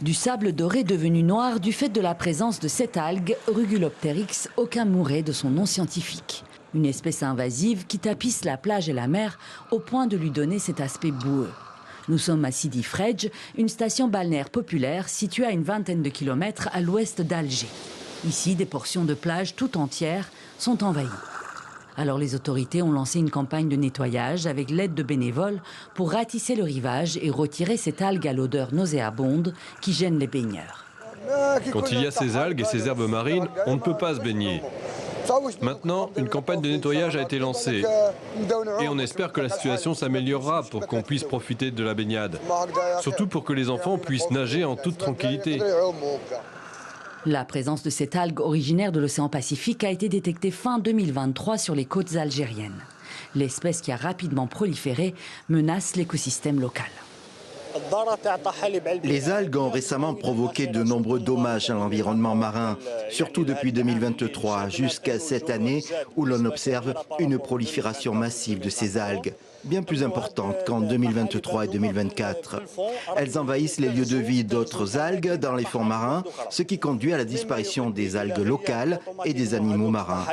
Du sable doré devenu noir du fait de la présence de cette algue, Rugulopteryx okamurae de son nom scientifique. Une espèce invasive qui tapisse la plage et la mer au point de lui donner cet aspect boueux. Nous sommes à Sidi Fredj, une station balnéaire populaire située à une vingtaine de kilomètres à l'ouest d'Alger. Ici, des portions de plage tout entières sont envahies. Alors les autorités ont lancé une campagne de nettoyage avec l'aide de bénévoles pour ratisser le rivage et retirer cette algue à l'odeur nauséabonde qui gêne les baigneurs. Quand il y a ces algues et ces herbes marines, on ne peut pas se baigner. Maintenant, une campagne de nettoyage a été lancée et on espère que la situation s'améliorera pour qu'on puisse profiter de la baignade. Surtout pour que les enfants puissent nager en toute tranquillité. La présence de cette algue originaire de l'océan Pacifique a été détectée fin 2023 sur les côtes algériennes. L'espèce qui a rapidement proliféré menace l'écosystème local. Les algues ont récemment provoqué de nombreux dommages à l'environnement marin, surtout depuis 2023 jusqu'à cette année où l'on observe une prolifération massive de ces algues, bien plus importante qu'en 2023 et 2024. Elles envahissent les lieux de vie d'autres algues dans les fonds marins, ce qui conduit à la disparition des algues locales et des animaux marins.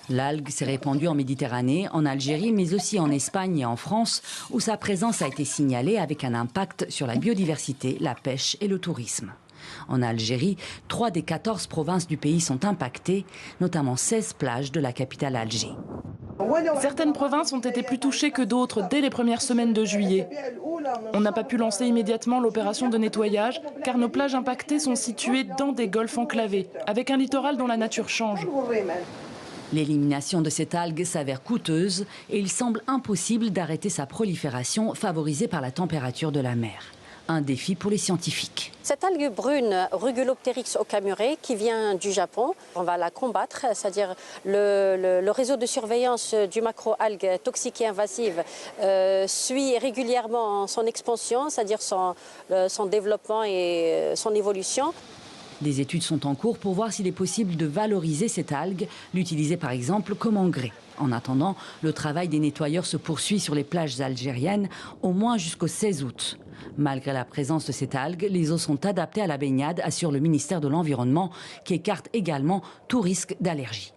L'algue s'est répandue en Méditerranée, en Algérie, mais aussi en Espagne et en France, où sa présence a été signalée avec un impact sur la biodiversité, la pêche et le tourisme. En Algérie, 3 des 14 provinces du pays sont impactées, notamment 16 plages de la capitale Alger. Certaines provinces ont été plus touchées que d'autres dès les premières semaines de juillet. On n'a pas pu lancer immédiatement l'opération de nettoyage car nos plages impactées sont situées dans des golfes enclavés, avec un littoral dont la nature change. L'élimination de cette algue s'avère coûteuse et il semble impossible d'arrêter sa prolifération favorisée par la température de la mer. Un défi pour les scientifiques. Cette algue brune, Rugulopteryx okamurae, qui vient du Japon, on va la combattre, c'est-à-dire le réseau de surveillance du macro-algue toxique et invasive suit régulièrement son expansion, c'est-à-dire son développement et son évolution. Des études sont en cours pour voir s'il est possible de valoriser cette algue, l'utiliser par exemple comme engrais. En attendant, le travail des nettoyeurs se poursuit sur les plages algériennes au moins jusqu'au 16 août. Malgré la présence de cette algue, les eaux sont adaptées à la baignade, assure le ministère de l'Environnement, qui écarte également tout risque d'allergie.